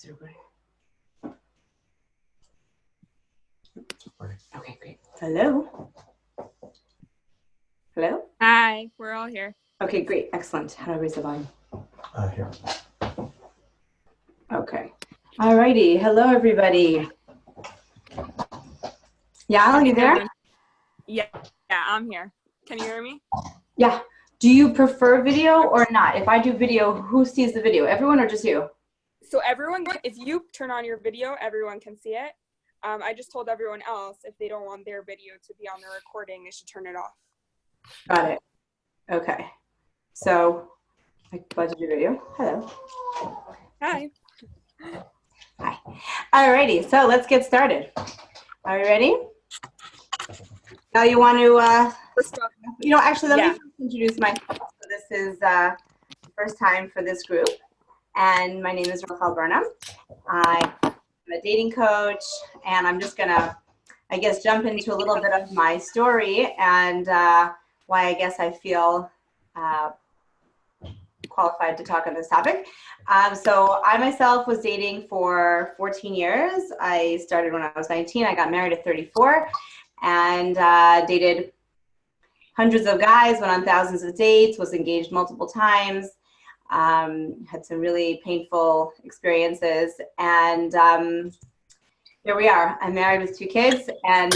Is it recording? Okay, great. Hello? Hello? Hi, we're all here. Okay, great. Excellent. How do I raise the volume? Here. Okay. All righty. Hello, everybody. Yeah, are you there? Yeah, I'm here. Can you hear me? Yeah. Do you prefer video or not? If I do video, who sees the video? Everyone or just you? So everyone, if you turn on your video, everyone can see it. I just told everyone else if they don't want their video to be on the recording, they should turn it off. Got it. Okay. So, I buzzed your video. Hello. Hi. Hi. All righty. So let's get started. Are you ready? Now you want to, actually, let me first introduce myself. So this is the first time for this group. And my name is Rachel Burnham. I'm a dating coach, and I'm just going to, I guess, jump into a little bit of my story and why I guess I feel qualified to talk on this topic. So I myself was dating for 14 years. I started when I was 19. I got married at 34 and dated hundreds of guys, went on thousands of dates, was engaged multiple times, had some really painful experiences. And here we are. I'm married with 2 kids, and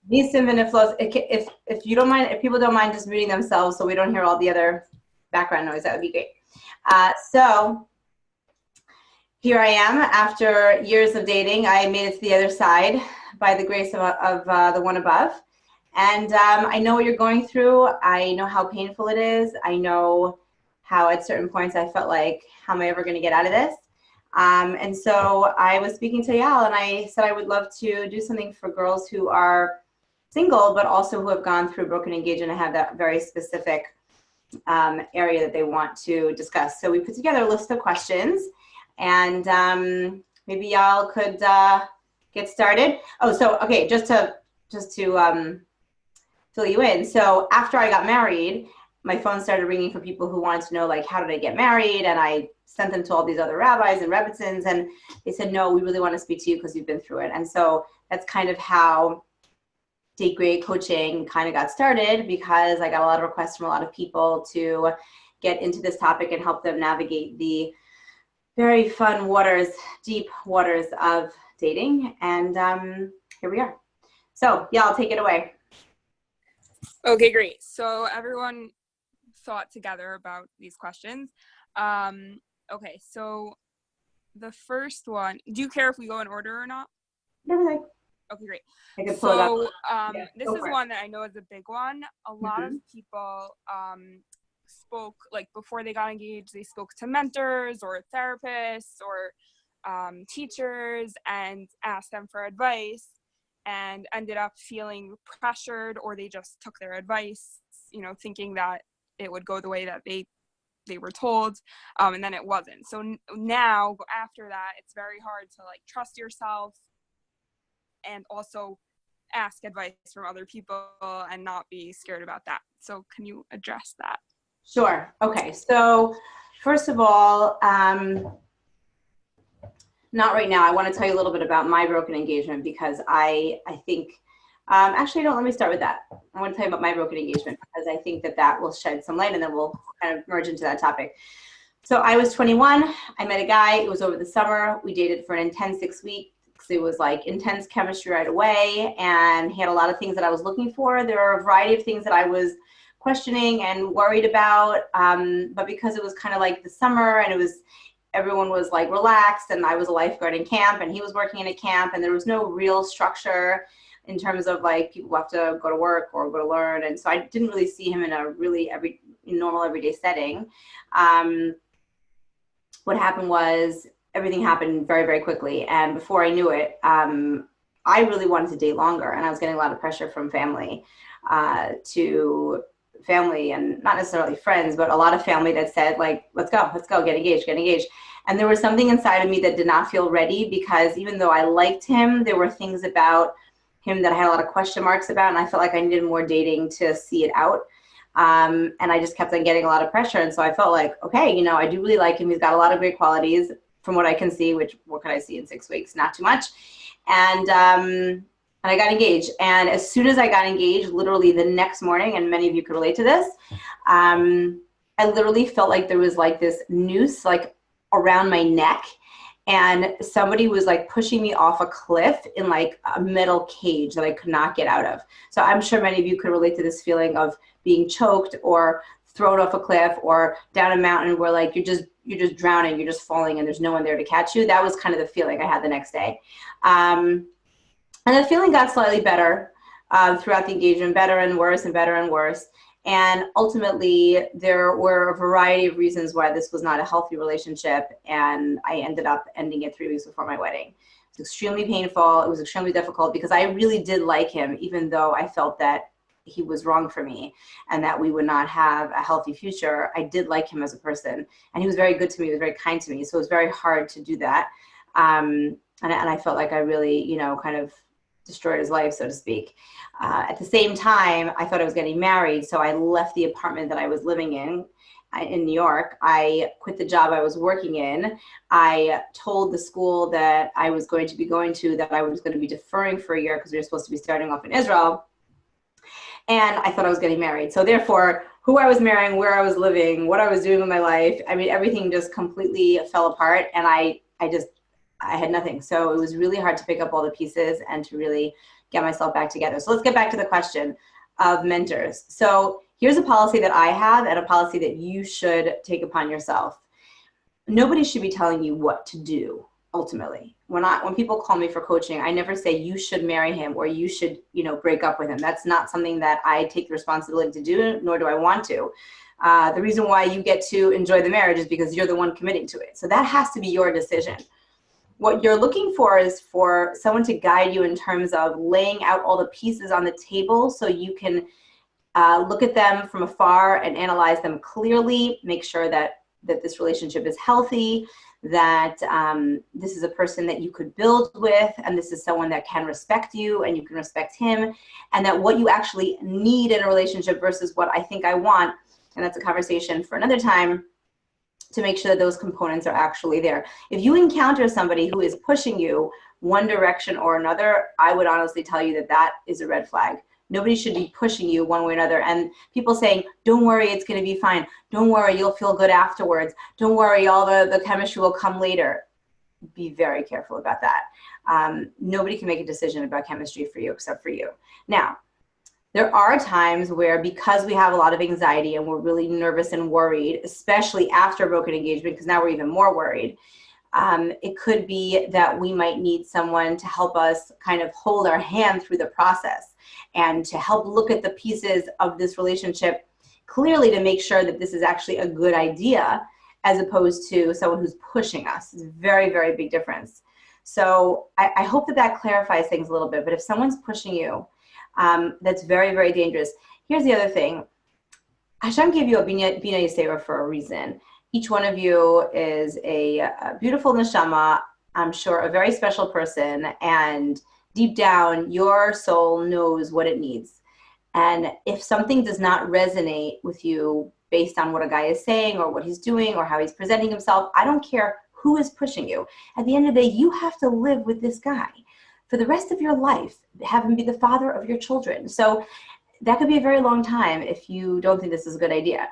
these symptoms flows. If you don't mind, if people don't mind just muting themselves so we don't hear all the other background noise, that would be great. So here I am after years of dating. I made it to the other side by the grace of the one above. And I know what you're going through. I know how painful it is. I know how at certain points I felt like, how am I ever going to get out of this? And so I was speaking to Yal, and I said I would love to do something for girls who are single, but also who have gone through broken engagement and have that very specific area that they want to discuss. So we put together a list of questions, and maybe y'all could get started. Oh, so okay, just to fill you in. So after I got married, my phone started ringing for people who wanted to know, like, how did I get married? And I sent them to all these other rabbis and rebbitzins, and they said, no, we really want to speak to you because you've been through it. And so that's kind of how Date Great coaching kind of got started, because I got a lot of requests from a lot of people to get into this topic and help them navigate the very fun waters, deep waters of dating. And here we are. So yeah, I'll take it away. Okay, great. So everyone thought together about these questions. Okay, so the first one, do you care if we go in order or not? Everything. Okay, great. I can pull it up. This is one that I know is a big one. A lot of people spoke, like before they got engaged, they spoke to mentors or therapists or teachers and asked them for advice, and ended up feeling pressured, or they just took their advice, thinking that it would go the way that they were told, and then it wasn't. So now, after that, it's very hard to like trust yourself and also ask advice from other people and not be scared about that. So can you address that? Sure. Okay. So first of all, not right now. I want to tell you a little bit about my broken engagement, because I think, actually, no, let me start with that. I want to tell you about my broken engagement, because I think that will shed some light, and then we'll kind of merge into that topic. So I was 21. I met a guy. It was over the summer. We dated for an intense 6 weeks. It was like intense chemistry right away, and he had a lot of things that I was looking for. There are a variety of things that I was questioning and worried about, but because it was kind of like the summer, and everyone was like relaxed, and I was a lifeguard in camp, and he was working in a camp, and there was no real structure in terms of like people have to go to work or go to learn, and so I didn't really see him in a really normal everyday setting. What happened was everything happened very, very quickly, and before I knew it, I really wanted to date longer, and I was getting a lot of pressure from family, and not necessarily friends, but a lot of family that said, like, let's go, get engaged. And there was something inside of me that did not feel ready, because even though I liked him, there were things about him that I had a lot of question marks about, and I felt like I needed more dating to see it out. And I just kept on getting a lot of pressure. And so I felt like, okay, you know, I do really like him. He's got a lot of great qualities from what I can see, which what could I see in 6 weeks? Not too much. And I got engaged. And as soon as I got engaged, literally the next morning, and many of you could relate to this, I literally felt like there was like this noose like around my neck, and somebody was like pushing me off a cliff in like a metal cage that I could not get out of. So I'm sure many of you could relate to this feeling of being choked or thrown off a cliff or down a mountain where like you're just drowning, you're just falling, and there's no one there to catch you. That was kind of the feeling I had the next day. And the feeling got slightly better throughout the engagement, better and worse and better and worse. And ultimately, there were a variety of reasons why this was not a healthy relationship, and I ended up ending it 3 weeks before my wedding. It was extremely painful. It was extremely difficult because I really did like him, even though I felt that he was wrong for me and that we would not have a healthy future. I did like him as a person, and he was very good to me. He was very kind to me. So it was very hard to do that. And I felt like I really, you know, kind of destroyed his life, so to speak. At the same time, I thought I was getting married, so I left the apartment that I was living in New York. I quit the job I was working in. I told the school that I was going to be going to that I was going to be deferring for a year because we were supposed to be starting off in Israel. And I thought I was getting married. So therefore, who I was marrying, where I was living, what I was doing with my life, I mean, everything just completely fell apart, and I had nothing. So it was really hard to pick up all the pieces and to really get myself back together. So let's get back to the question of mentors. So here's a policy that I have and a policy that you should take upon yourself. Nobody should be telling you what to do, ultimately. When people call me for coaching, I never say you should marry him or you should, you know, break up with him. That's not something that I take the responsibility to do, nor do I want to. The reason why you get to enjoy the marriage is because you're the one committing to it. So that has to be your decision. What you're looking for is for someone to guide you in terms of laying out all the pieces on the table so you can look at them from afar and analyze them clearly, make sure that this relationship is healthy, that this is a person that you could build with, and this is someone that can respect you and you can respect him, and that what you actually need in a relationship versus what I think I want, and that's a conversation for another time, to make sure that those components are actually there. If you encounter somebody who is pushing you one direction or another, I would honestly tell you that that is a red flag. Nobody should be pushing you one way or another. And people saying, don't worry, it's going to be fine. Don't worry, you'll feel good afterwards. Don't worry, all the chemistry will come later. Be very careful about that. Nobody can make a decision about chemistry for you except for you. Now, there are times where, because we have a lot of anxiety and we're really nervous and worried, especially after a broken engagement, because now we're even more worried, it could be that we might need someone to help us kind of hold our hand through the process and to help look at the pieces of this relationship clearly to make sure that this is actually a good idea, as opposed to someone who's pushing us. It's a very, very big difference. So I hope that clarifies things a little bit. But if someone's pushing you, that's very, very dangerous. Here's the other thing. Hashem gave you a Bina Yisera for a reason. Each one of you is a beautiful neshama, I'm sure a very special person, and deep down, your soul knows what it needs. And if something does not resonate with you based on what a guy is saying or what he's doing or how he's presenting himself, I don't care who is pushing you. At the end of the day, you have to live with this guy for the rest of your life, have him be the father of your children. So that could be a very long time if you don't think this is a good idea.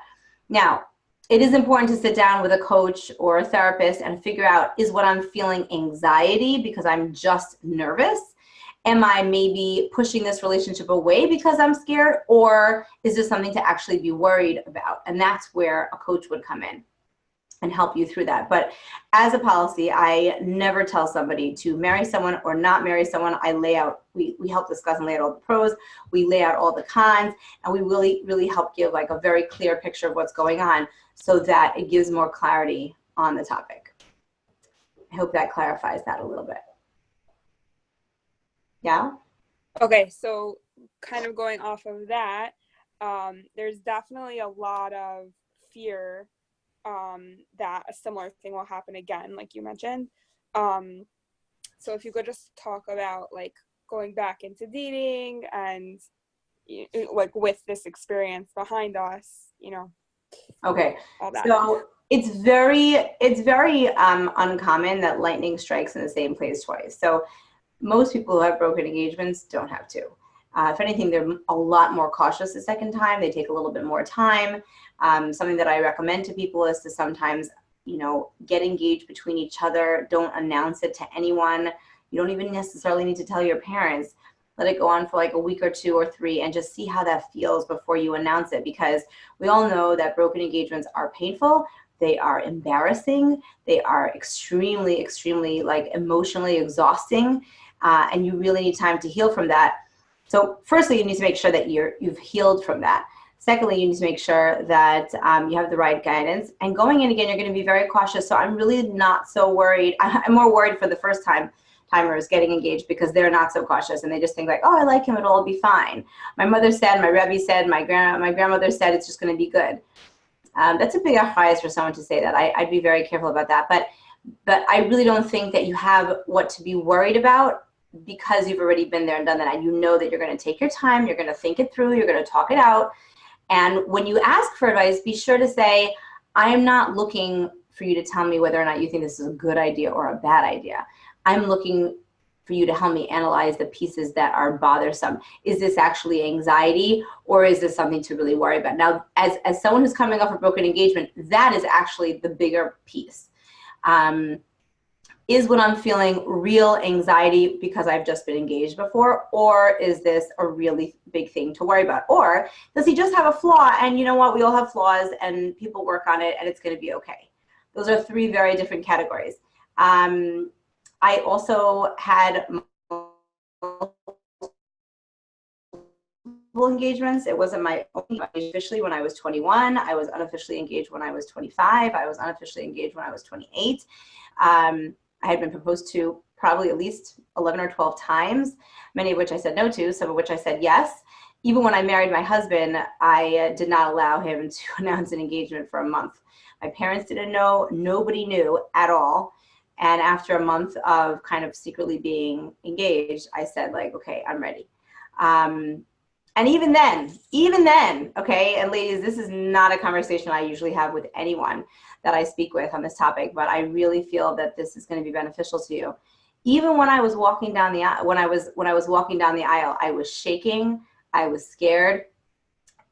Now, it is important to sit down with a coach or a therapist and figure out, is what I'm feeling anxiety because I'm just nervous? Am I maybe pushing this relationship away because I'm scared? Or is this something to actually be worried about? And that's where a coach would come in and help you through that. But as a policy, I never tell somebody to marry someone or not marry someone. I lay out, we help discuss and lay out all the pros, we lay out all the cons, and we really, really help give like a very clear picture of what's going on so that it gives more clarity on the topic. I hope that clarifies that a little bit. Yeah? Okay, so kind of going off of that, there's definitely a lot of fear that a similar thing will happen again, like you mentioned. So if you could just talk about like going back into dating and like with this experience behind us, you know. Okay, All that. so it's very uncommon that lightning strikes in the same place twice. So most people who have broken engagements don't have to. If anything, they're a lot more cautious the second time. They take a little bit more time. Something that I recommend to people is to sometimes, you know, get engaged between each other. Don't announce it to anyone. You don't even necessarily need to tell your parents. Let it go on for like a week or 2 or 3 and just see how that feels before you announce it, because we all know that broken engagements are painful. They are embarrassing. They are extremely, extremely like emotionally exhausting. And you really need time to heal from that. So firstly, you need to make sure that you've healed from that. Secondly, you need to make sure that you have the right guidance. And going in again, you're going to be very cautious. So I'm really not so worried. I'm more worried for the first timers getting engaged, because they're not so cautious and they just think like, oh, I like him, it'll all be fine. My mother said, my Rebbe said, my grandmother said it's just going to be good. That's a big bias for someone to say that. I'd be very careful about that. But I really don't think that you have what to be worried about, because you've already been there and done that. And you know that you're going to take your time, you're going to think it through, you're going to talk it out. And when you ask for advice, be sure to say, I am not looking for you to tell me whether or not you think this is a good idea or a bad idea. I'm looking for you to help me analyze the pieces that are bothersome. Is this actually anxiety, or is this something to really worry about? Now, as someone who's coming off a broken engagement, that is actually the bigger piece. Is what I'm feeling real anxiety because I've just been engaged before, or is this a really big thing to worry about? Or does he just have a flaw, and you know what, we all have flaws and people work on it and it's going to be okay. Those are 3 very different categories. I also had multiple engagements. It wasn't my only officially when I was 21. I was unofficially engaged when I was 25. I was unofficially engaged when I was 28. I had been proposed to probably at least 11 or 12 times, many of which I said no to, some of which I said yes. Even when I married my husband, I did not allow him to announce an engagement for a month. My parents didn't know, nobody knew at all. And after a month of kind of secretly being engaged, I said like, okay, I'm ready. And even then, okay, and ladies, this is not a conversation I usually have with anyone that I speak with on this topic, but I really feel that this is going to be beneficial to you. Even when I was walking down the aisle, when I was walking down the aisle, I was shaking, I was scared,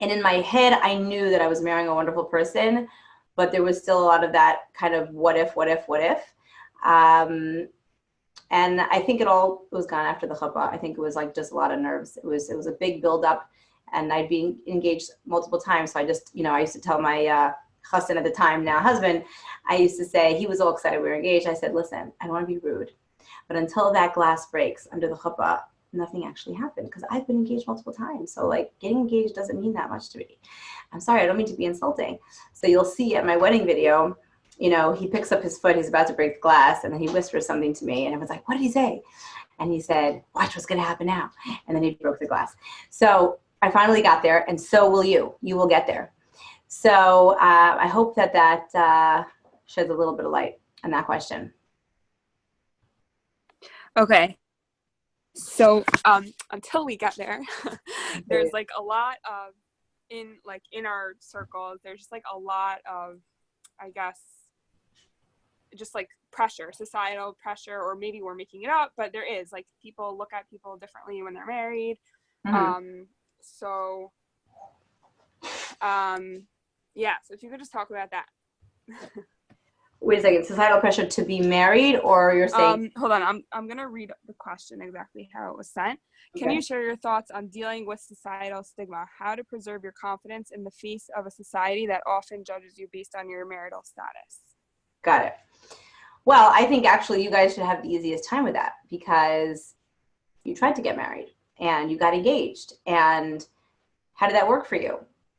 and in my head, I knew that I was marrying a wonderful person, but there was still a lot of that kind of what if. And I think it all was gone after the chuppah. I think it was like just a lot of nerves. It was a big buildup, and I'd been engaged multiple times. So I just, you know, I used to tell my husband at the time, now husband, I used to say, he was all excited we were engaged. I said, listen, I don't want to be rude, but until that glass breaks under the chuppah, nothing actually happened, because I've been engaged multiple times. So like getting engaged doesn't mean that much to me. I'm sorry, I don't mean to be insulting. So you'll see at my wedding video, you know, he picks up his foot, he's about to break the glass, and then he whispers something to me, and I was like, what did he say? And he said, watch what's gonna happen now. And then he broke the glass. So I finally got there, and so will you. You will get there. So I hope that sheds a little bit of light on that question. Okay. So until we get there, there's like a lot of, in our circles, there's just like a lot of, I guess, just like pressure, societal pressure, or maybe we're making it up, but there is, like, people look at people differently when they're married. Mm-hmm. Yeah, so if you could just talk about that. Wait a second, societal pressure to be married, or you're saying? Hold on, I'm gonna read the question exactly how it was sent. Okay. Can you share your thoughts on dealing with societal stigma, how to preserve your confidence in the face of a society that often judges you based on your marital status? Got it. Well, I think actually you guys should have the easiest time with that, because you tried to get married and you got engaged. And how did that work for you?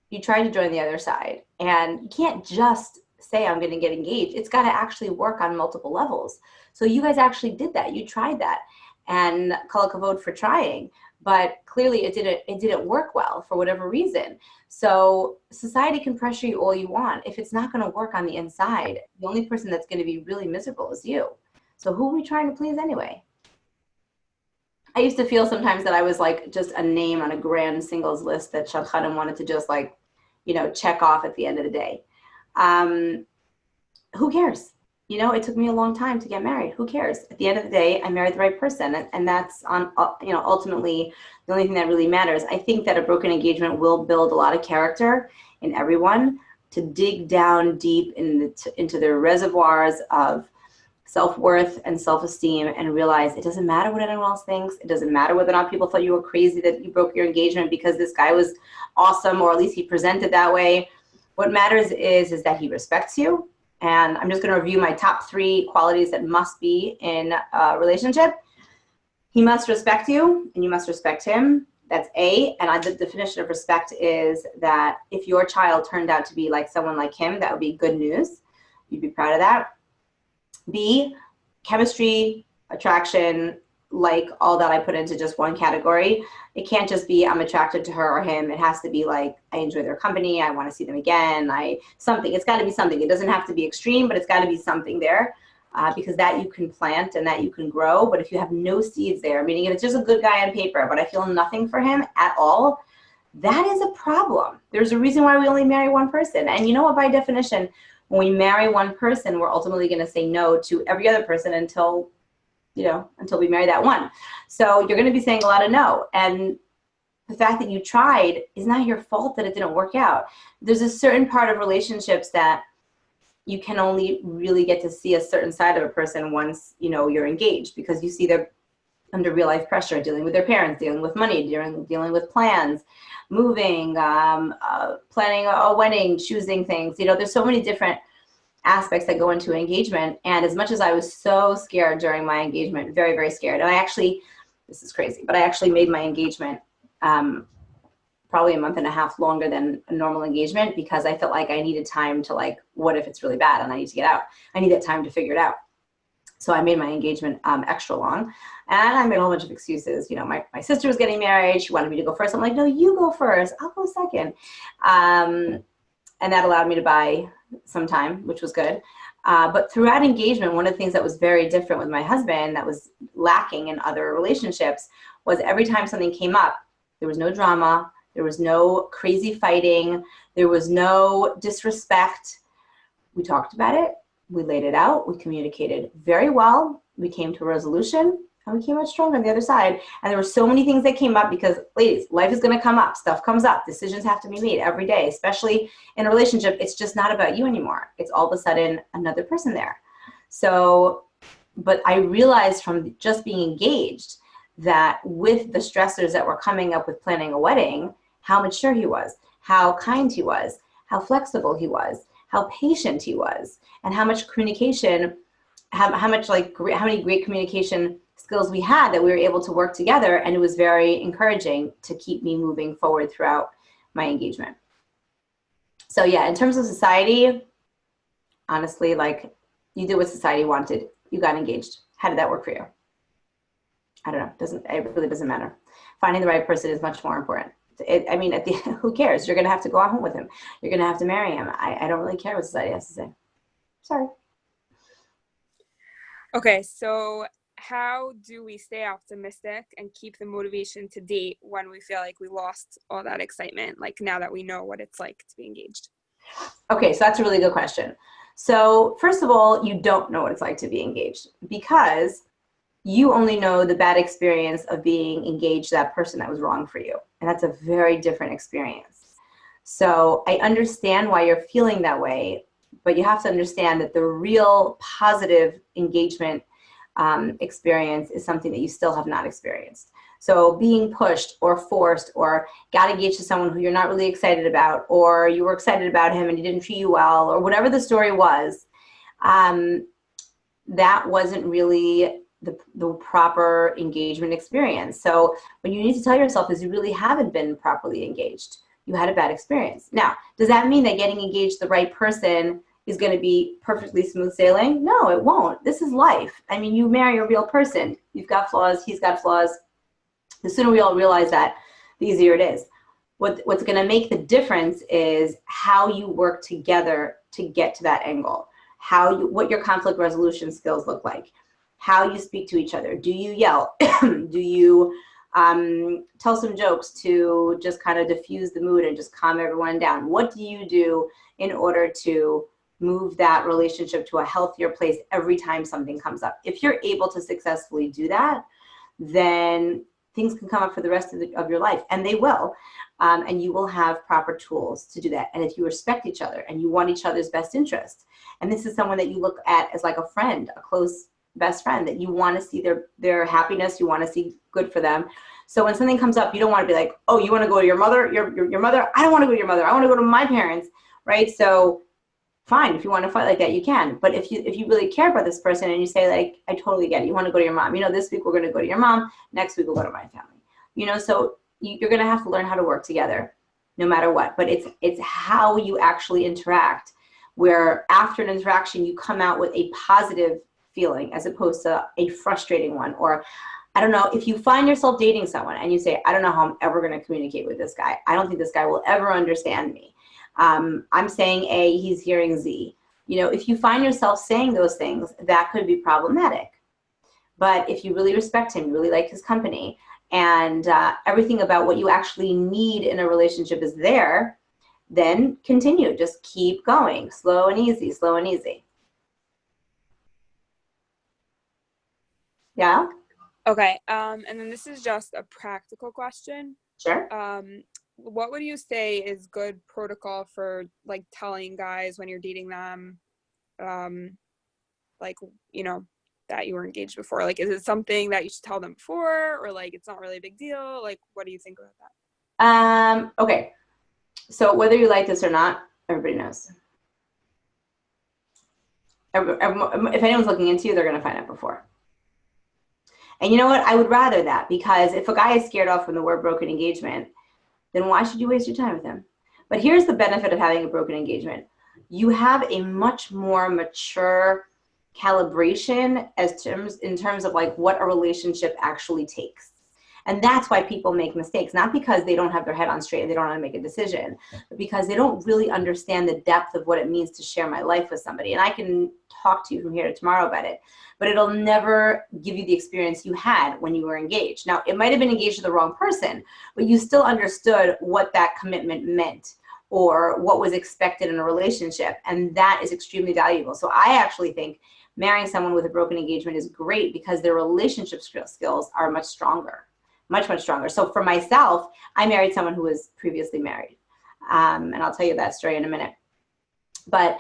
You tried to join the other side, and you can't just say I'm going to get engaged. It's got to actually work on multiple levels. So you guys actually did that. You tried that, and kol hakavod for trying. But clearly it didn't work well for whatever reason. So society can pressure you all you want. If it's not going to work on the inside, the only person that's going to be really miserable is you. So who are we trying to please anyway? I used to feel sometimes that I was like just a name on a grand singles list that Shadchanim wanted to just like, check off at the end of the day. Who cares? It took me a long time to get married. Who cares? At the end of the day, I married the right person. And that's ultimately the only thing that really matters. I think that a broken engagement will build a lot of character in everyone to dig down deep into their reservoirs of self-worth and self-esteem and realize it doesn't matter what anyone else thinks. It doesn't matter whether or not people thought you were crazy that you broke your engagement because this guy was awesome, or at least he presented that way. What matters is that he respects you. And I'm just going to review my top 3 qualities that must be in a relationship. He must respect you, and you must respect him. That's A. And the definition of respect is that if your child turned out to be like someone like him, that would be good news. You'd be proud of that. B, chemistry, attraction, like all that I put into just one category. It can't just be I'm attracted to her or him. It has to be like I enjoy their company. I want to see them again. Something. It's got to be something. It doesn't have to be extreme, but it's got to be something there because that you can plant and that you can grow. But if you have no seeds there, meaning if it's just a good guy on paper, but I feel nothing for him at all, that is a problem. There's a reason why we only marry one person. And you know what, by definition, when we marry one person, we're ultimately going to say no to every other person until we marry that one. So you're going to be saying a lot of no. And the fact that you tried is not your fault that it didn't work out. There's a certain part of relationships that you can only really get to see a certain side of a person once, you're engaged, because you see they're under real life pressure, dealing with their parents, dealing with money, dealing with plans, moving, planning a wedding, choosing things. There's so many different aspects that go into engagement. And as much as I was so scared during my engagement, very, very scared. And this is crazy, but I actually made my engagement probably a month and a half longer than a normal engagement because I felt like I needed time to what if it's really bad and I need to get out? I need that time to figure it out. So I made my engagement extra long, and I made a whole bunch of excuses. My sister was getting married. She wanted me to go first. I'm like, no, you go first. I'll go second. And that allowed me to buy some time, which was good. But throughout engagement, one of the things that was very different with my husband that was lacking in other relationships was every time something came up, there was no drama. There was no crazy fighting. There was no disrespect. We talked about it. We laid it out. We communicated very well. We came to a resolution, and we came out strong on the other side. And there were so many things that came up because, ladies, life is going to come up. Stuff comes up. Decisions have to be made every day, especially in a relationship. It's just not about you anymore. It's all of a sudden another person there. So, but I realized from just being engaged that with the stressors that were coming up with planning a wedding, how mature he was, how kind he was, how flexible he was, how patient he was, and how much communication, how many great communication skills we had that we were able to work together. And it was very encouraging to keep me moving forward throughout my engagement. So yeah, in terms of society, honestly, you did what society wanted. You got engaged. How did that work for you? I don't know. It really doesn't matter. Finding the right person is much more important. Who cares? You're going to have to go out home with him. You're going to have to marry him. I don't really care what society has to say. Sorry. Okay, so how do we stay optimistic and keep the motivation to date when we feel like we lost all that excitement, now that we know what it's like to be engaged? Okay, so that's a really good question. So first of all, you don't know what it's like to be engaged because you only know the bad experience of being engaged to that person that was wrong for you. And that's a very different experience. So I understand why you're feeling that way, but you have to understand that the real positive engagement experience is something that you still have not experienced. So being pushed or forced or got engaged to someone who you're not really excited about, or you were excited about him and he didn't treat you well, or whatever the story was, that wasn't really the proper engagement experience. So what you need to tell yourself is you really haven't been properly engaged. You had a bad experience. Now, does that mean that getting engaged to the right person is going to be perfectly smooth sailing? No, it won't. This is life. You marry a real person. You've got flaws. He's got flaws. The sooner we all realize that, the easier it is. What's going to make the difference is how you work together to get to that angle. What your conflict resolution skills look like. how you speak to each other. Do you yell? Do you tell some jokes to just kind of diffuse the mood and just calm everyone down? What do you do in order to move that relationship to a healthier place every time something comes up? If you're able to successfully do that, then things can come up for the rest of your life, and they will. And you will have proper tools to do that. And if you respect each other and you want each other's best interest, and this is someone that you look at as like a friend, a close best friend, that you want to see their happiness, you want to see good for them. So when something comes up, you don't want to be like, oh, you want to go to your mother? Your mother? I don't want to go to your mother. I want to go to my parents, right? So fine, if you want to fight like that, you can. But if you really care about this person and you say like, I totally get it. You want to go to your mom. This week we're going to go to your mom. Next week we'll go to my family. So you're going to have to learn how to work together no matter what. But it's how you actually interact, where after an interaction, you come out with a positive feeling as opposed to a frustrating one. Or I don't know, if you find yourself dating someone and you say, I don't know how I'm ever going to communicate with this guy. I don't think this guy will ever understand me. I'm saying A, he's hearing Z. If you find yourself saying those things, that could be problematic. But if you really respect him, you really like his company, and everything about what you actually need in a relationship is there, then continue. Just keep going. Slow and easy, slow and easy. Yeah? Okay. And then this is just a practical question. Sure. What would you say is good protocol for like telling guys when you're dating them, like, that you were engaged before? Like, is it something that you should tell them before, or like it's not really a big deal? Like, what do you think about that? Okay. So whether you like this or not, everybody knows. If anyone's looking into you, they're going to find out before. And you know what? I would rather that, because if a guy is scared off from the word broken engagement, then why should you waste your time with him? But here's the benefit of having a broken engagement. You have a much more mature calibration in terms of like what a relationship actually takes. And that's why people make mistakes, not because they don't have their head on straight and they don't want to make a decision, but because they don't really understand the depth of what it means to share my life with somebody. And I can talk to you from here to tomorrow about it, but it'll never give you the experience you had when you were engaged. Now, it might have been engaged to the wrong person, but you still understood what that commitment meant or what was expected in a relationship. And that is extremely valuable. So I actually think marrying someone with a broken engagement is great because their relationship skills are much stronger. Much, much stronger. So for myself, I married someone who was previously married. And I'll tell you that story in a minute. But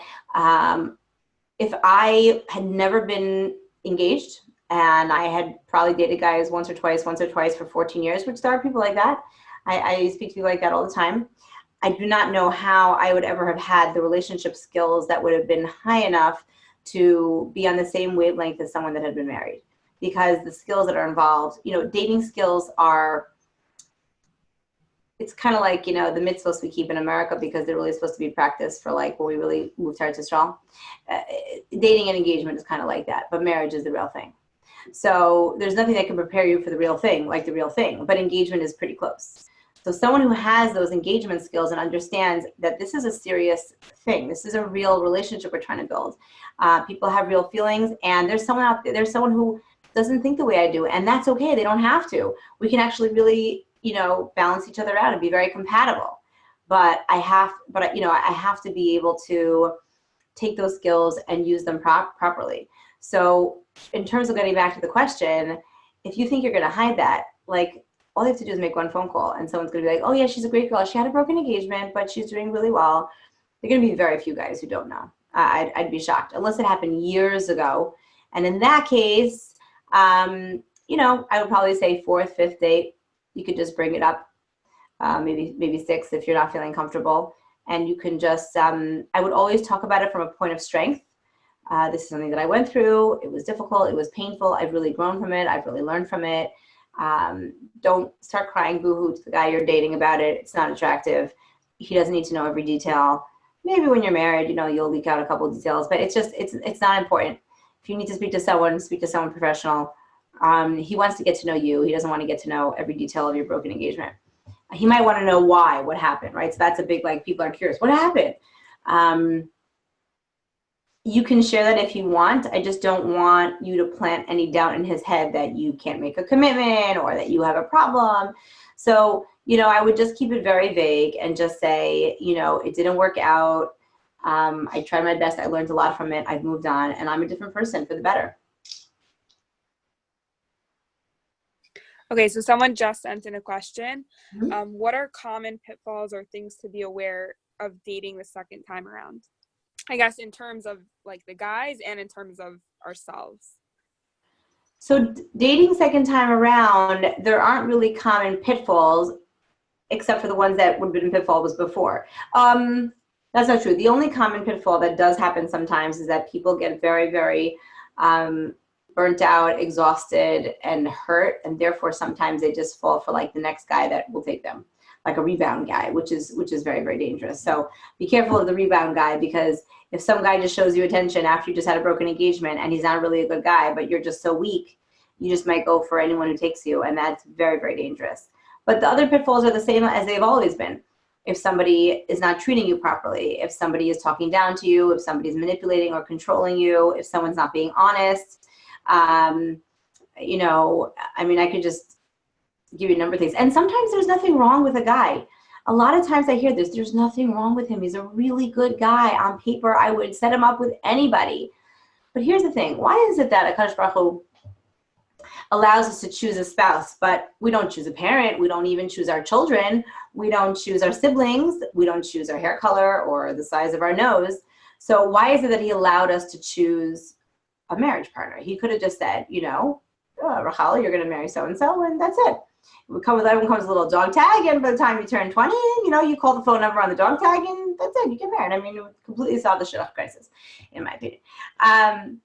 if I had never been engaged and I had probably dated guys once or twice for 14 years, which there are people like that. I speak to people like that all the time. I do not know how I would ever have had the relationship skills that would have been high enough to be on the same wavelength as someone that had been married. Because the skills that are involved, dating skills it's kind of like, the mitzvahs we keep in America because they're really supposed to be practiced for like when we really move towards Israel. Dating and engagement is kind of like that, but marriage is the real thing. So there's nothing that can prepare you for the real thing, like the real thing, but engagement is pretty close. So someone who has those engagement skills and understands that this is a serious thing, this is a real relationship we're trying to build. People have real feelings, and there's someone out there, there's someone who doesn't think the way I do, and that's okay. They don't have to. We can actually really, balance each other out and be very compatible. But I have to be able to take those skills and use them properly. So in terms of getting back to the question, if you think you're going to hide that, like all you have to do is make one phone call, and someone's going to be like, oh yeah, she's a great girl. She had a broken engagement, but she's doing really well. There are going to be very few guys who don't know. I'd be shocked unless it happened years ago. And in that case, I would probably say 4th, 5th date, you could just bring it up, maybe 6th if you're not feeling comfortable. And you can just, I would always talk about it from a point of strength. This is something that I went through. It was difficult. It was painful. I've really grown from it. I've really learned from it. Don't start crying boo-hoo to the guy you're dating about it. It's not attractive. He doesn't need to know every detail. Maybe when you're married, you'll leak out a couple of details, but it's not important. If you need to speak to someone professional. He wants to get to know you. He doesn't want to get to know every detail of your broken engagement. He might want to know what happened, right? So that's a big, people are curious. What happened? you can share that if you want. I just don't want you to plant any doubt in his head that you can't make a commitment or that you have a problem. So, I would just keep it very vague and just say, it didn't work out. I tried my best. I learned a lot from it. I've moved on, and I'm a different person for the better. Okay, so someone just sent in a question. Mm-hmm. What are common pitfalls or things to be aware of dating the second time around? I guess in terms of like the guys and in terms of ourselves. So dating second time around, there aren't really common pitfalls except for the ones that would have been pitfalls before. That's not true. The only common pitfall that does happen sometimes is that people get very, very burnt out, exhausted, and hurt, and therefore sometimes they just fall for like the next guy that will take them, like a rebound guy, which is very, very dangerous. So be careful of the rebound guy, because if some guy just shows you attention after you just had a broken engagement and he's not really a good guy, but you're just so weak, you just might go for anyone who takes you, and that's very, very dangerous. But the other pitfalls are the same as they've always been. If somebody is not treating you properly, if somebody is talking down to you, if somebody's manipulating or controlling you, if someone's not being honest, I could just give you a number of things. And sometimes there's nothing wrong with a guy. A lot of times I hear this, there's nothing wrong with him. He's a really good guy. On paper, I would set him up with anybody. But here's the thing. Why is it that HaKadosh Baruch Hu allows us to choose a spouse, but we don't choose a parent? We don't even choose our children. We don't choose our siblings. We don't choose our hair color or the size of our nose. So why is it that he allowed us to choose a marriage partner? He could have just said, Rachel, you're going to marry so-and-so, and that's it. Everyone comes with a little dog tag, and by the time you turn 20, you call the phone number on the dog tag, and that's it. You get married. It would completely solve the Shidduch crisis, in my opinion.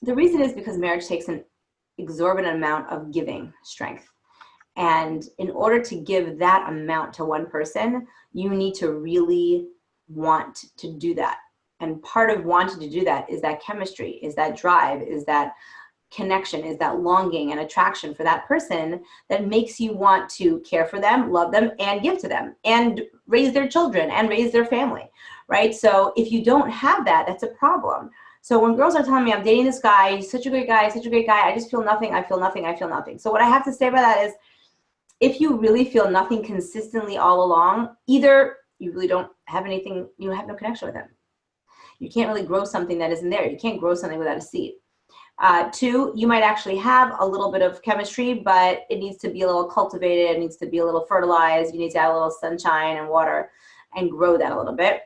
The reason is because marriage takes an exorbitant amount of giving strength. And in order to give that amount to one person, you need to really want to do that. And part of wanting to do that is that chemistry, is that drive, is that connection, is that longing and attraction for that person that makes you want to care for them, love them, and give to them, and raise their children and raise their family, right? So if you don't have that, that's a problem. So when girls are telling me, I'm dating this guy, he's such a great guy, I just feel nothing, I feel nothing, I feel nothing. So what I have to say about that is, if you really feel nothing consistently all along, either you really don't have anything, you have no connection with him. You can't really grow something that isn't there. You can't grow something without a seed. Two, you might actually have a little bit of chemistry, but it needs to be a little cultivated, it needs to be a little fertilized, you need to have a little sunshine and water and grow that a little bit.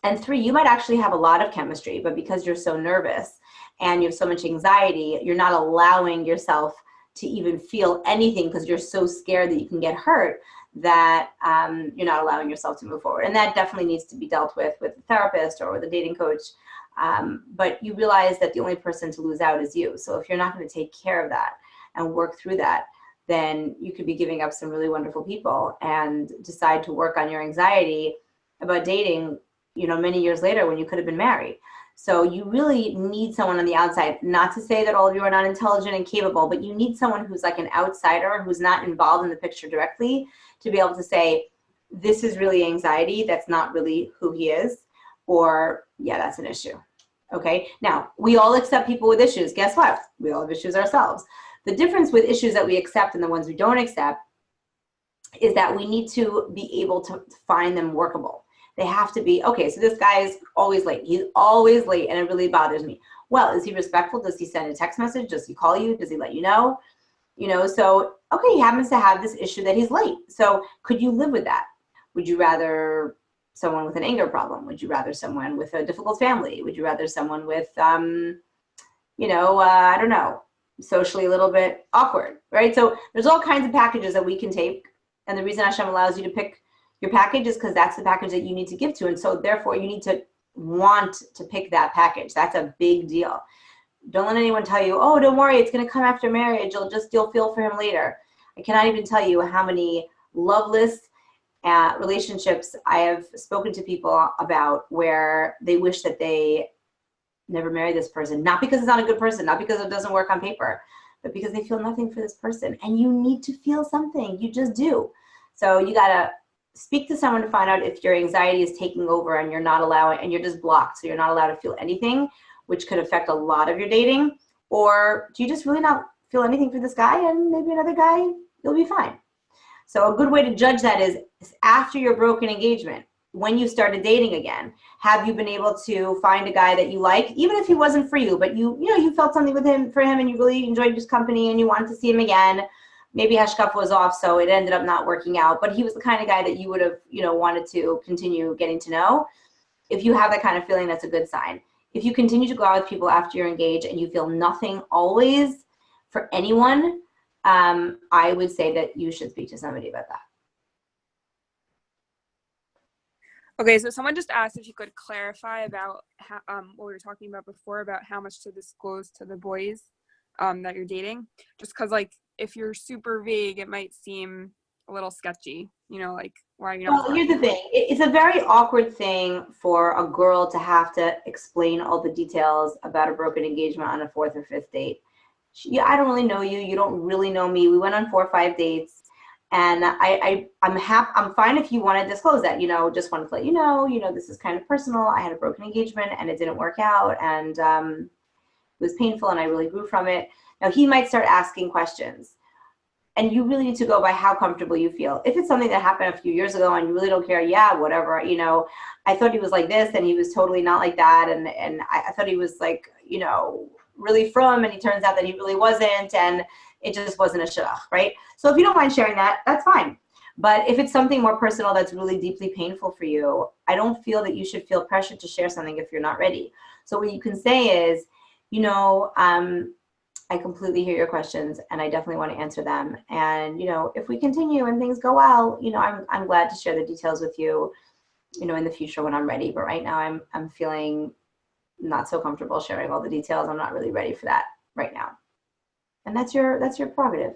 And three, you might actually have a lot of chemistry, but because you're so nervous and you have so much anxiety, you're not allowing yourself to even feel anything because you're so scared that you can get hurt, that you're not allowing yourself to move forward. And that definitely needs to be dealt with a therapist or with a dating coach. But you realize that the only person to lose out is you. So if you're not going to take care of that and work through that, then you could be giving up some really wonderful people and decide to work on your anxiety about dating, many years later when you could have been married. So you really need someone on the outside, not to say that all of you are not intelligent and capable, but you need someone who's like an outsider, who's not involved in the picture directly, to be able to say, this is really anxiety, that's not really who he is, or yeah, that's an issue. Okay, now we all accept people with issues. Guess what? We all have issues ourselves. The difference with issues that we accept and the ones we don't accept is that we need to be able to find them workable. They have to be, okay, so this guy is always late. He's always late and it really bothers me. Well, is he respectful? Does he send a text message? Does he call you? Does he let you know? So, okay, he happens to have this issue that he's late. So could you live with that? Would you rather someone with an anger problem? Would you rather someone with a difficult family? Would you rather someone with, I don't know, socially a little bit awkward, right? So there's all kinds of packages that we can take. And the reason Hashem allows you to pick your package is because that's the package that you need to give to. And so therefore you need to want to pick that package. That's a big deal. Don't let anyone tell you, oh, don't worry, it's going to come after marriage. You'll feel for him later. I cannot even tell you how many loveless relationships I have spoken to people about where they wish that they never married this person. Not because it's not a good person, not because it doesn't work on paper, but because they feel nothing for this person. And you need to feel something. You just do. So you got to speak to someone to find out if your anxiety is taking over and you're not allowing, and you're just blocked, so you're not allowed to feel anything, which could affect a lot of your dating. Or do you just really not feel anything for this guy, and maybe another guy, you'll be fine. So a good way to judge that is after your broken engagement, when you started dating again, have you been able to find a guy that you like, even if he wasn't for you, but you felt something for him and you really enjoyed his company and you wanted to see him again. Maybe hashkafa was off, so it ended up not working out, but he was the kind of guy that you would have, wanted to continue getting to know. If you have that kind of feeling, that's a good sign. If you continue to go out with people after you're engaged and you feel nothing always for anyone, I would say that you should speak to somebody about that. Okay, so someone just asked if you could clarify about how, what we were talking about before about how much to disclose to the boys that you're dating. Just because, like, if you're super vague, it might seem a little sketchy, like, why are you not? Well, here's the thing. It's a very awkward thing for a girl to have to explain all the details about a broken engagement on a 4th or 5th date. I don't really know you. You don't really know me. We went on 4 or 5 dates. And I'm fine if you want to disclose that, just wanted to let you know, this is kind of personal. I had a broken engagement and it didn't work out, and it was painful and I really grew from it. Now he might start asking questions, and you really need to go by how comfortable you feel. If it's something that happened a few years ago and you really don't care, yeah, whatever, I thought he was like this and he was totally not like that. And I thought he was like, really frum, and he turns out that he really wasn't. And it just wasn't a shidduch, right? So if you don't mind sharing that, that's fine. But if it's something more personal that's really deeply painful for you, I don't feel that you should feel pressured to share something if you're not ready. So what you can say is, I completely hear your questions and I definitely want to answer them. And, if we continue and things go well, I'm glad to share the details with you, in the future when I'm ready. But right now I'm feeling not so comfortable sharing all the details. I'm not really ready for that right now. And that's your prerogative.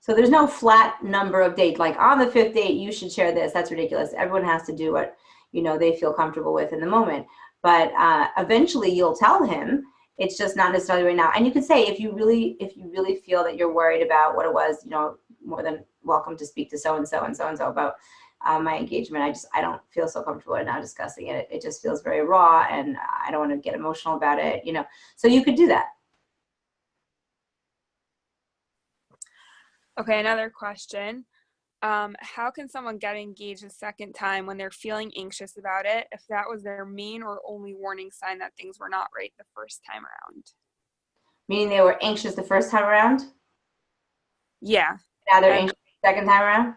So there's no flat number of dates, like on the 5th date, you should share this. That's ridiculous. Everyone has to do what, they feel comfortable with in the moment. But eventually you'll tell him. It's just not necessarily right now. And you could say, if you really feel that you're worried about what it was, more than welcome to speak to so-and-so and so-and-so about my engagement. I don't feel so comfortable right now discussing it. It just feels very raw and I don't want to get emotional about it, So you could do that. Okay, another question. How can someone get engaged a second time when they're feeling anxious about it, if that was their main or only warning sign that things were not right the first time around? Meaning they were anxious the first time around? Yeah. Now they're anxious the second time around?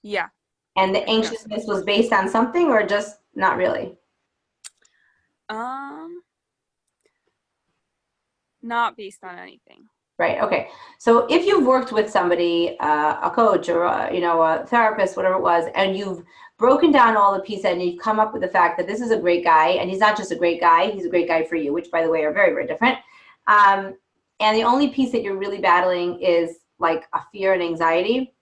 Yeah. And the anxiousness was based on something or just not really? Not based on anything. Right. Okay. So if you've worked with somebody, a coach or a therapist, whatever it was, and you've broken down all the pieces and you've come up with the fact that this is a great guy, and he's not just a great guy, he's a great guy for you, which by the way are very, very different. And the only piece that you're really battling is like a fear and anxiety.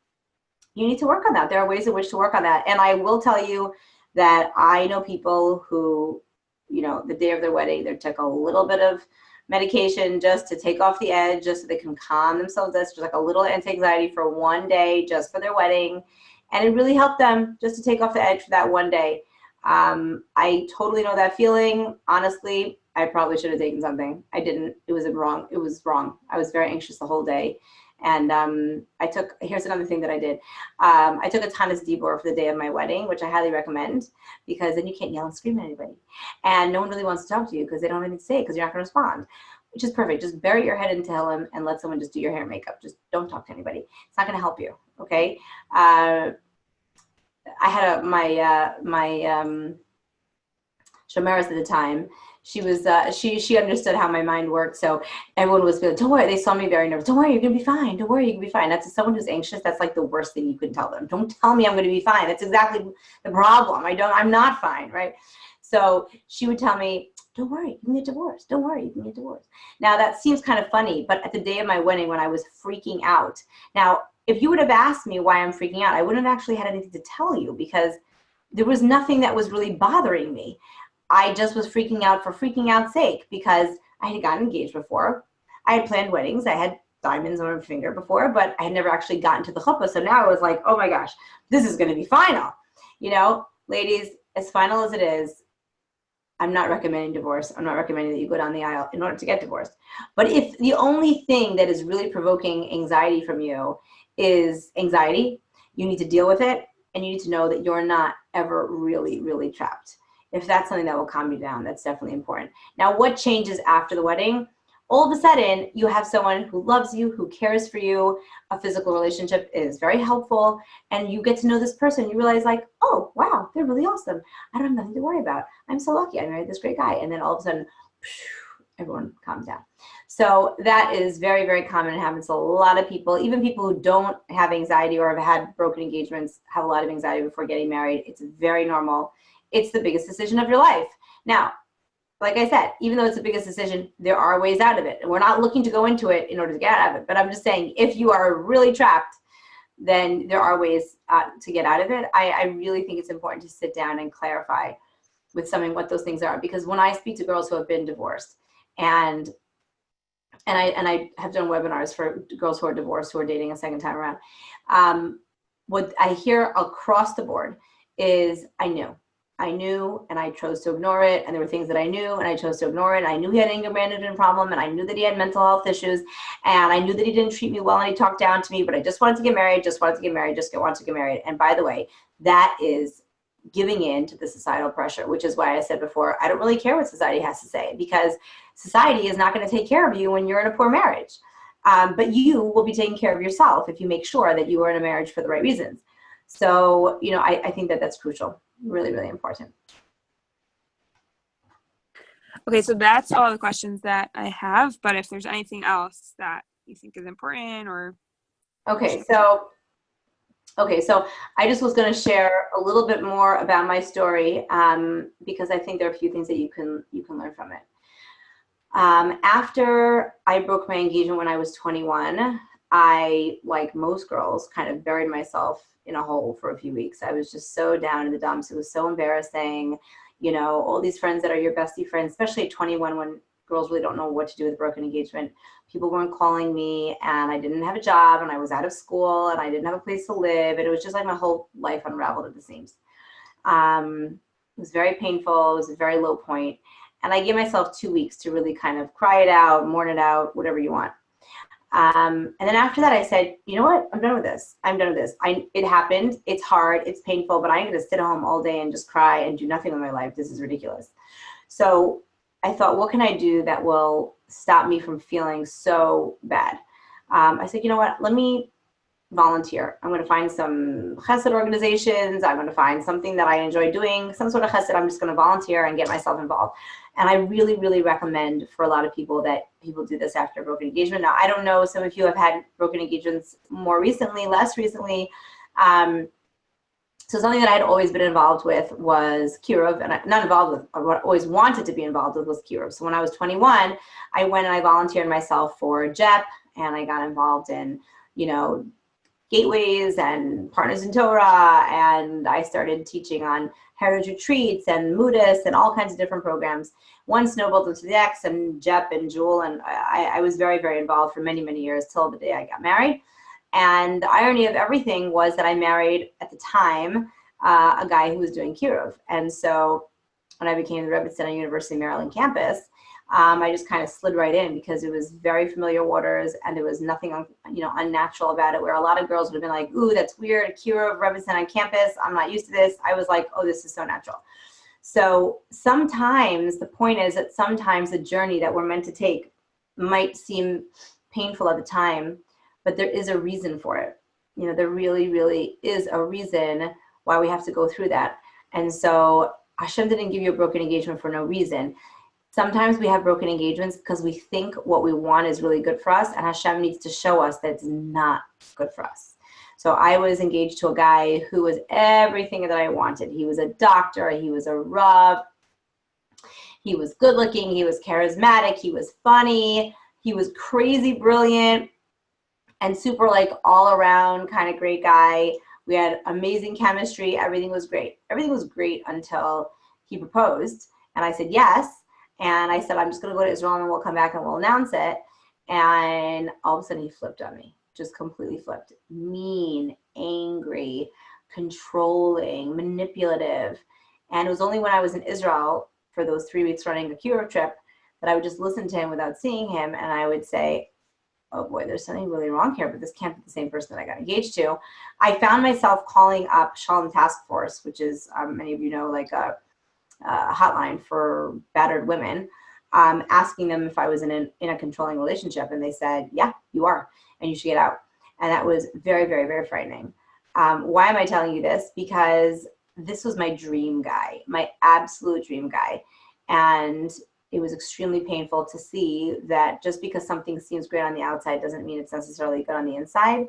You need to work on that. There are ways in which to work on that. And I will tell you that I know people who, the day of their wedding, they took a little bit of medication just to take off the edge, just so they can calm themselves. That's just like a little anti-anxiety for one day, just for their wedding. And it really helped them just to take off the edge for that one day. I totally know that feeling. Honestly, I probably should have taken something. I didn't. It was wrong. I was very anxious the whole day. And here's another thing that I did. I took a Tanis Dibor for the day of my wedding, which I highly recommend, because then you can't yell and scream at anybody. And no one really wants to talk to you because they don't have anything to say because you're not going to respond, which is perfect. Just bury your head and tell them and let someone just do your hair and makeup. Just don't talk to anybody. It's not going to help you, okay? I had my Shomeris at the time. She was she understood how my mind worked, so everyone was feeling, don't worry. They saw me very nervous. Don't worry, you're gonna be fine. Don't worry, you can be fine. That's someone who's anxious. That's like the worst thing you can tell them. Don't tell me I'm gonna be fine. That's exactly the problem. I'm not fine, right? So she would tell me, don't worry, you can get divorced. Don't worry, you can get divorced. Now that seems kind of funny, but at the day of my wedding when I was freaking out. Now, if you would have asked me why I'm freaking out, I wouldn't have actually had anything to tell you because there was nothing that was really bothering me. I just was freaking out for freaking out's sake because I had gotten engaged before. I had planned weddings. I had diamonds on my finger before, but I had never actually gotten to the chuppah. So now I was like, oh my gosh, this is going to be final. You know, ladies, as final as it is, I'm not recommending divorce. I'm not recommending that you go down the aisle in order to get divorced. But if the only thing that is really provoking anxiety from you is anxiety, you need to deal with it, and you need to know that you're not ever really, really trapped. If that's something that will calm you down, that's definitely important. Now, what changes after the wedding? All of a sudden, you have someone who loves you, who cares for you. A physical relationship is very helpful, and you get to know this person. You realize, like, oh, wow, they're really awesome. I don't have nothing to worry about. I'm so lucky. I married this great guy. And then all of a sudden, everyone calms down. So that is very, very common. It happens to a lot of people. Even people who don't have anxiety or have had broken engagements have a lot of anxiety before getting married. It's very normal. It's the biggest decision of your life. Now, like I said, even though it's the biggest decision, there are ways out of it. And we're not looking to go into it in order to get out of it. But I'm just saying, if you are really trapped, then there are ways to get out of it. I really think it's important to sit down and clarify with someone what those things are. Because when I speak to girls who have been divorced, and I have done webinars for girls who are divorced, who are dating a second time around, what I hear across the board is, I knew, and I chose to ignore it. And there were things that I knew, and I chose to ignore it. And I knew he had an anger management problem, and I knew that he had mental health issues, and I knew that he didn't treat me well, and he talked down to me, but I just wanted to get married, wanted to get married. And by the way, that is giving in to the societal pressure, which is why I said before, I don't really care what society has to say, because society is not going to take care of you when you're in a poor marriage. But you will be taking care of yourself if you make sure that you are in a marriage for the right reasons. So, you know, I think that that's crucial. Really, really important. Okay, so that's all the questions that I have, but if there's anything else that you think is important or... Okay, so I just was going to share a little bit more about my story, because I think there are a few things that you can learn from it. After I broke my engagement when I was 21, I, like most girls, kind of buried myself in a hole for a few weeks. I was just so down in the dumps. It was so embarrassing. You know, all these friends that are your bestie friends, especially at 21 when girls really don't know what to do with a broken engagement. People weren't calling me, and I didn't have a job, and I was out of school, and I didn't have a place to live. And it was just like my whole life unraveled at the seams. It was very painful. It was a very low point. And I gave myself 2 weeks to really kind of cry it out, mourn it out, whatever you want. And then after that, I said, you know what? I'm done with this. It happened. It's hard. It's painful, but I'm going to sit at home all day and just cry and do nothing with my life. This is ridiculous. So I thought, what can I do that will stop me from feeling so bad? I said, you know what? Let me volunteer. I'm going to find some chesed organizations. I'm going to find something that I enjoy doing, some sort of chesed. I'm just going to volunteer and get myself involved. And I really, really recommend for a lot of people that people do this after a broken engagement. Now, I don't know, some of you have had broken engagements more recently, less recently. So something that I had always been involved with was kiruv, and not involved with, or what I always wanted to be involved with was kiruv. So when I was 21, I went and I volunteered myself for JEP, and I got involved in, you know, gateways and partners in Torah, and I started teaching on heritage retreats and Moodus and all kinds of different programs. One snowballed into the next, and JEP and Jewel, and I was very, very involved for many, many years till the day I got married. And the irony of everything was that I married, at the time, a guy who was doing kiruv. And so when I became the Rebbitzin on University of Maryland campus, I just kind of slid right in because it was very familiar waters, and there was nothing, unnatural about it, where a lot of girls would have been like, ooh, that's weird, a kiruv Rebbitzin on campus, I'm not used to this. I was like, oh, this is so natural. So sometimes the point is that sometimes the journey that we're meant to take might seem painful at the time, but there is a reason for it. You know, there really, really is a reason why we have to go through that. And so Hashem didn't give you a broken engagement for no reason. Sometimes we have broken engagements because we think what we want is really good for us, and Hashem needs to show us that it's not good for us. So I was engaged to a guy who was everything that I wanted. He was a doctor, he was a Rav, he was good looking, he was charismatic, he was funny, he was crazy brilliant, and super like all around kind of great guy. We had amazing chemistry, everything was great. Everything was great until he proposed, and I said yes. And I said, I'm just going to go to Israel, and we'll come back and we'll announce it. And all of a sudden he flipped on me, just completely flipped. Mean, angry, controlling, manipulative. And it was only when I was in Israel for those 3 weeks running a Europe trip that I would just listen to him without seeing him. And I would say, oh boy, there's something really wrong here, but this can't be the same person that I got engaged to. I found myself calling up Shalom Task Force, which is, many of you know, like a hotline for battered women, asking them if I was in a controlling relationship. And they said, yeah, you are, and you should get out. And that was very, very, very frightening. Why am I telling you this? Because this was my dream guy, my absolute dream guy. And it was extremely painful to see that just because something seems great on the outside doesn't mean it's necessarily good on the inside.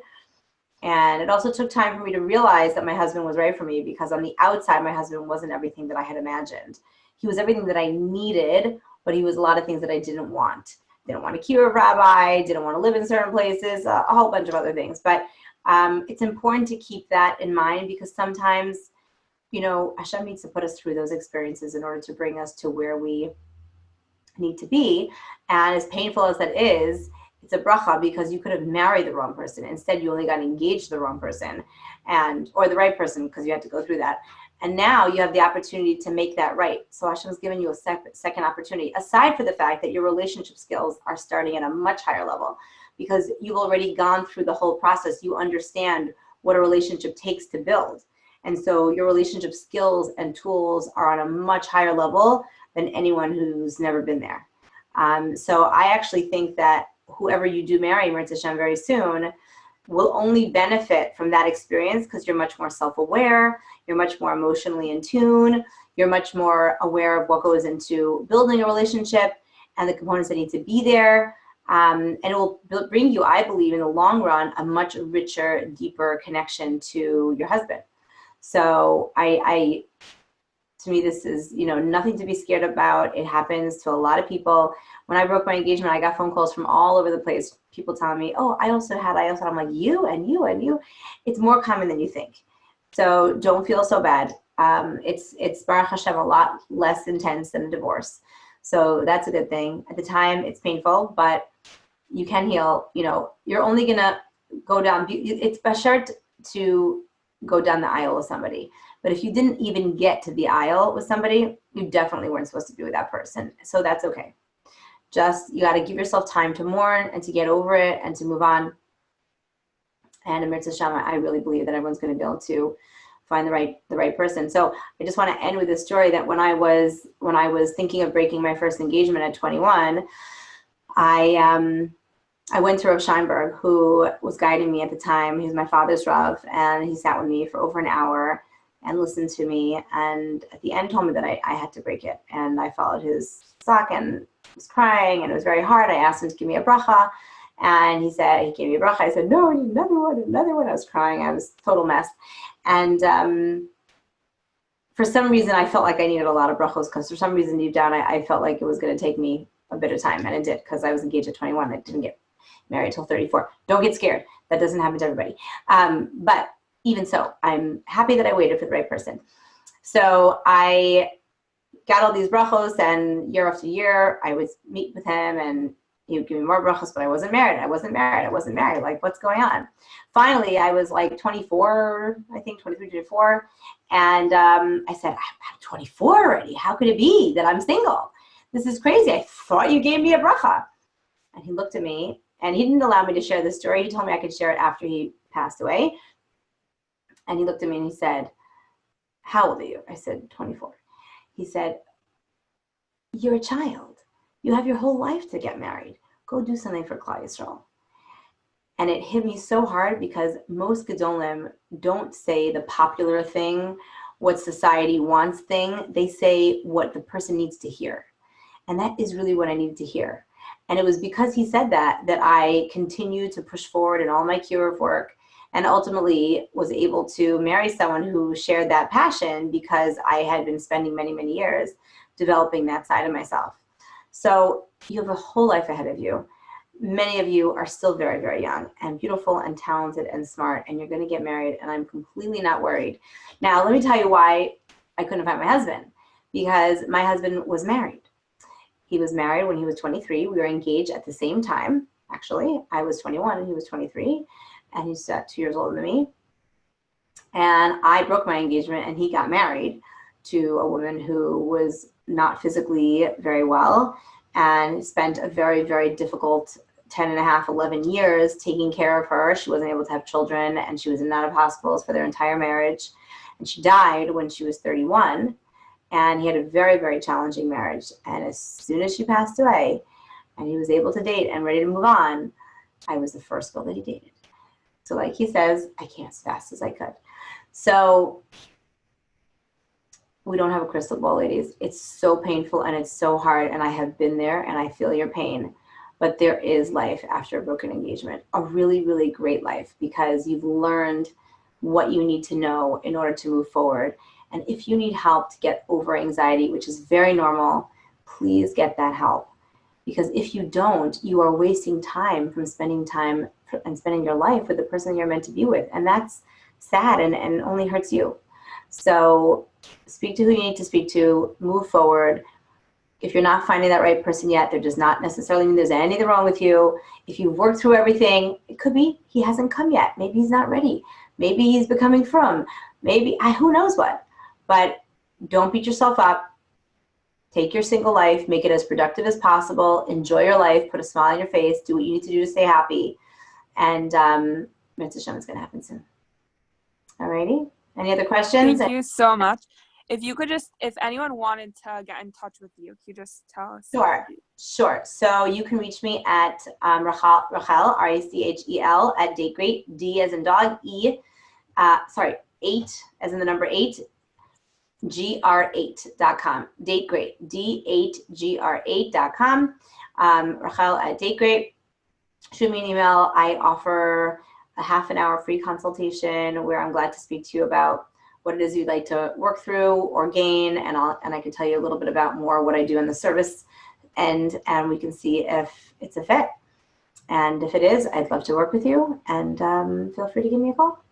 And it also took time for me to realize that my husband was right for me, because on the outside, my husband wasn't everything that I had imagined. He was everything that I needed, but he was a lot of things that I didn't want. Didn't want to cure a rabbi, didn't want to live in certain places, a whole bunch of other things. But it's important to keep that in mind, because sometimes, you know, Hashem needs to put us through those experiences in order to bring us to where we need to be. And as painful as that is, it's a bracha, because you could have married the wrong person. Instead, you only got engaged to the wrong person, or the right person, because you had to go through that. And now you have the opportunity to make that right. So Hashem's given you a second opportunity, aside for the fact that your relationship skills are starting at a much higher level, because you've already gone through the whole process. You understand what a relationship takes to build. And so your relationship skills and tools are on a much higher level than anyone who's never been there. So I actually think that whoever you do marry, Mirz Hashem, very soon, will only benefit from that experience, because you're much more self-aware, you're much more emotionally in tune, you're much more aware of what goes into building a relationship and the components that need to be there. And it will bring you, I believe, in the long run, a much richer, deeper connection to your husband. So to me, this is, you know, nothing to be scared about. It happens to a lot of people. When I broke my engagement, I got phone calls from all over the place. People telling me, oh, I also had. I'm like, you and you and you. It's more common than you think. So don't feel so bad. It's Baruch Hashem, a lot less intense than a divorce. So that's a good thing. At the time, it's painful, but you can heal. You know, you're only going to go down. It's bashar to go down the aisle with somebody. But if you didn't even get to the aisle with somebody, you definitely weren't supposed to be with that person. So that's okay. Just, you got to give yourself time to mourn and to get over it and to move on. And in Mirz Hashem, I really believe that everyone's going to be able to find the right person. So I just want to end with this story that when I was thinking of breaking my first engagement at 21, I went to Rav Scheinberg, who was guiding me at the time. He was my father's Rav, and he sat with me for over an hour and listened to me, and at the end told me that I had to break it. And I followed his sock and was crying, and it was very hard. I asked him to give me a bracha, and he gave me a bracha. I said, no, another one. I was crying. I was a total mess. And for some reason, I felt like I needed a lot of brachos, because for some reason deep down, I felt like it was going to take me a bit of time, and it did, because I was engaged at 21. I didn't get married till 34. Don't get scared. That doesn't happen to everybody. But even so, I'm happy that I waited for the right person. So I got all these brachos, and year after year, I would meet with him, and he would give me more brachos, but I wasn't married. Like, what's going on? Finally, I was like 24, I think 23, 24. And I said, I'm 24 already. How could it be that I'm single? This is crazy. I thought you gave me a bracha. And he looked at me, and he didn't allow me to share this story. He told me I could share it after he passed away. And he looked at me and he said, how old are you? I said, 24. He said, you're a child. You have your whole life to get married. Go do something for Klal Yisrael. And it hit me so hard, because most Gedolim don't say the popular thing, what society wants thing. They say what the person needs to hear. And that is really what I needed to hear. And it was because he said that I continued to push forward in all my cure work, and ultimately was able to marry someone who shared that passion, because I had been spending many, many years developing that side of myself. So you have a whole life ahead of you. Many of you are still very, very young and beautiful and talented and smart, and you're going to get married, and I'm completely not worried. Now, let me tell you why I couldn't find my husband, because my husband was married. He was married when he was 23. We were engaged at the same time. actually. I was 21 and he was 23, and he's 2 years older than me. And I broke my engagement, and he got married to a woman who was not physically very well, and spent a very, very difficult 10 and a half, 11 years taking care of her. She wasn't able to have children, and she was in and out of hospitals for their entire marriage. And she died when she was 31. And he had a very, very challenging marriage. And as soon as she passed away and he was able to date and ready to move on, I was the first girl that he dated. So like he says, I came as fast as I could. So we don't have a crystal ball, ladies. It's so painful and it's so hard, and I have been there and I feel your pain. But there is life after a broken engagement, a really, really great life, because you've learned what you need to know in order to move forward. And if you need help to get over anxiety, which is very normal, please get that help. Because if you don't, you are wasting time from spending time and spending your life with the person you're meant to be with. And that's sad and only hurts you. So speak to who you need to speak to, move forward. If you're not finding that right person yet, there does not necessarily mean there's anything wrong with you. If you've worked through everything, it could be he hasn't come yet. Maybe he's not ready. Maybe he's becoming frum. Maybe, who knows what. But don't beat yourself up. Take your single life, make it as productive as possible, enjoy your life, put a smile on your face, do what you need to do to stay happy. And Mitzvah Shem is going to happen soon. Alrighty? Any other questions? Thank you so much. If you could just, if anyone wanted to get in touch with you, could you just tell us? Sure. So you can reach me at Rachel, Rachel, at DateGreat, D as in dog, 8 as in the number 8, gr8.com. DateGreat, D8gr8.com. Rachel at DateGreat. Shoot me an email. I offer a half an hour free consultation where I'm glad to speak to you about what it is you'd like to work through or gain, and I can tell you a little bit about more what I do in the service, and we can see if it's a fit. And if it is, I'd love to work with you, and feel free to give me a call.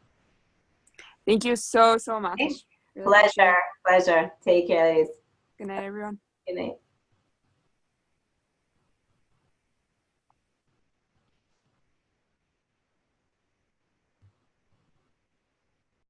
Thank you so much. Okay. Really pleasure. Take care, ladies. Good night, everyone. Good night.